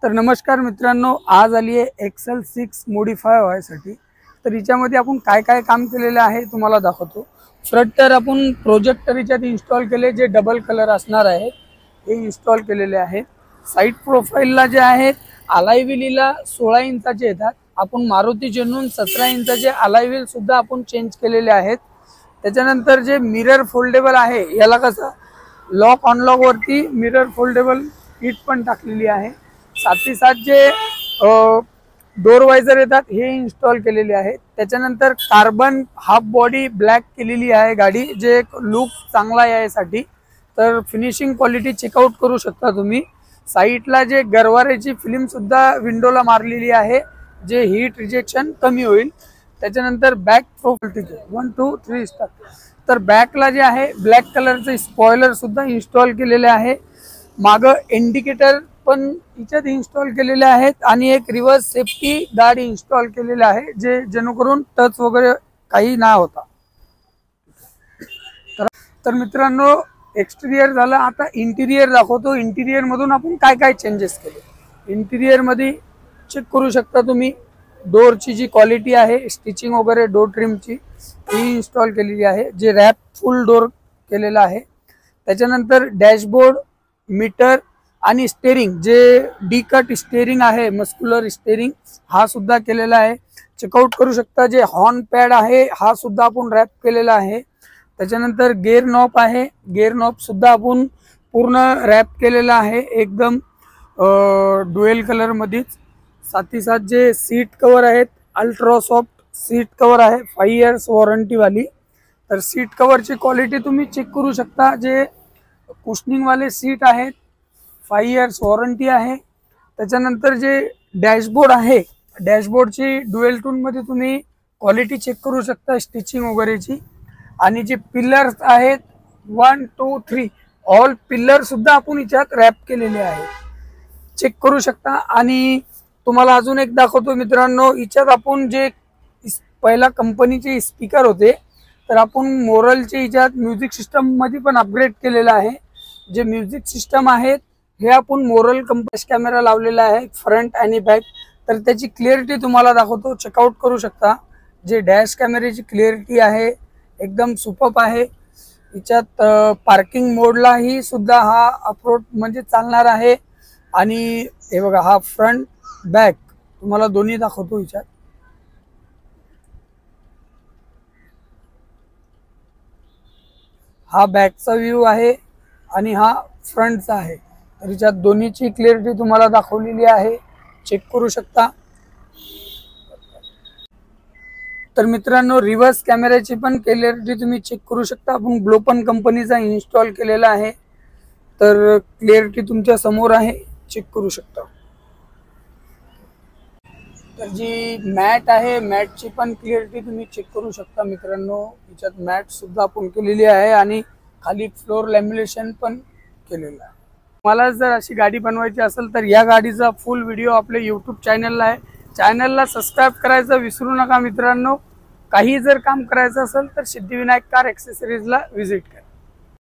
तर नमस्कार मित्रांनो, आज आली आहे एक्सेल 6 मॉडिफाय व्हायसाठी। तर याच्यामध्ये आपण काय काय काम केलेले आहे तुम्हाला दाखवतो। फ्रंट तर आपण प्रोजेक्टर याच्यात इन्स्टॉल केले, जे डबल कलर असणार आहे हे इन्स्टॉल केलेले आहे। साइड प्रोफाइलला जे आहे अलाय व्हीलला 16 इंचाचे येतात, आपण मारुती जेन्युन 17 इंचाचे अलाय व्हील सुद्धा आपण चेंज केलेले आहेत। त्याच्यानंतर जे मिरर फोल्डेबल आहे, याला कसं लॉक अनलॉक वरती मिरर फोल्डेबल किट पण टाकलेली आहे। साथ ही साथ जे डोर वाइजर येतात हे इन्स्टॉल केलेले आहेत। त्याच्यानंतर कार्बन हाफ बॉडी ब्लॅक केलेली आहे गाडी, जे लुक चांगला यासाठी। तर फिनिशिंग क्वालिटी चेकआउट करू शकता तुम्ही। साइडला जे गरवारेची फिल्म सुद्धा विंडोला मारलेली आहे, जे हीट रिजेक्शन कमी होईल। त्याच्यानंतर बॅक प्रोफाइल 1 2 3 स्टार्ट। तर बॅकला जे आहे ब्लॅक कलरचे स्पॉइलर सुद्धा इन्स्टॉल केलेले आहे। मागे इंडिकेटर पण याच्यात इन्स्टॉल केलेले आहेत आणि एक रिव्हर्स सेफ्टी गार्ड इन्स्टॉल केलेले आहे, जे जेणेकरून टच वगैरे काही ना होता। तर मित्रांनो, एक्सटेरियर झालं, आता इंटिरियर दाखवतो। इंटिरियर मधून आपण काय काय चेंजेस केले। इंटिरियर मध्ये चेक करू शकता तुम्ही, डोरची जी क्वालिटी आहे, स्टिचिंग वगैरे डोर ट्रिमची ही इन्स्टॉल केलेली आहे, जे रॅप फुल डोर केलेला आहे। त्याच्यानंतर डॅशबोर्ड, मीटर आणि स्टेरिंग, जे डी कट स्टेरिंग आहे, मस्क्युलर स्टेरिंग हा सुद्धा केलेला आहे। चेकआउट करू शकता। जे हॉर्न पॅड आहे हा सुद्धा आपण रॅप केलेला आहे। त्याच्यानंतर गिअर नॉब आहे, गिअर नॉब सुद्धा आपण पूर्ण रॅप केलेला आहे, एकदम ड्युएल कलर मध्ये। साथ ही साथ जे सीट कवर आहेत, अल्ट्रा सॉफ्ट सीट कवर आहे, 5 इयर्स वॉरंटी वाली। तर सीट कवरची क्वालिटी तुम्ही चेक करू शकता। जे कुशनिंग वाले सीट आहेत, 5 इयर्स वॉरंटी आहे। त्याच्यानंतर जे डॅशबोर्ड आहे, डॅशबोर्डची ड्युएल टोन मध्ये तुम्ही क्वालिटी चेक करू शकता, स्टिचिंग वगैरेची। आणि जे पिलर्स आहेत 1 2 3 ऑल पिलर सुद्धा आपण याच्यात रॅप केलेले आहे, चेक करू शकता। आणि तुम्हाला अजून एक दाखवतो मित्रांनो, याच्यात आपण जे पहिला कंपनीचे स्पीकर होते, तर आपण मोरलचे याच्यात म्युझिक सिस्टम मध्ये पण अपग्रेड केलेला आहे। जे म्युझिक सिस्टम आहेत हे आपण मोरल कंपनी कॅमेरा लावलेला आहे, फ्रंट आणि बॅक। तर त्याची क्लिअरिटी तुम्हाला दाखवतो, चेकआउट करू शकता। जे डॅश कॅमेऱ्याची क्लिअरिटी आहे एकदम सुपर्ब आहे। याच्यात पार्किंग मोडला ही सुद्धा हा अप्रोच म्हणजे चालणार आहे। आणि हे बघा, हा फ्रंट बॅक तुम्हाला दोन्ही दाखवतो। याच्यात हा बॅकचा व्ह्यू आहे आणि हा फ्रंटचा आहे। तर याच्यात दोन्हीची क्लिअरिटी तुम्हाला दाखवलेली आहे, चेक करू शकता। तर मित्रांनो, रिव्हर्स कॅमेऱ्याची पण क्लिअरिटी तुम्ही चेक करू शकता। आपण ग्लोपन कंपनीचा इन्स्टॉल केलेला आहे, तर क्लिअरिटी तुमच्या समोर आहे, चेक करू शकता। तर जी मॅट आहे, मॅटची पण क्लिअरिटी तुम्ही चेक करू शकता मित्रांनो। याच्यात मॅट सुद्धा आपण केलेली आहे आणि खाली फ्लोर लॅमिनेशन पण केलेलं आहे। मला जर अशी गाडी बनवायची असेल तर या गाडीचा फुल व्हिडिओ आपल्या यूट्यूब चॅनलला आहे, चॅनलला सबस्क्राइब करायचं विसरू नका मित्रांनो। काही जर काम करायचं असेल तर सिद्धिविनायक कार एक्सेसरीजला व्हिजिट करा।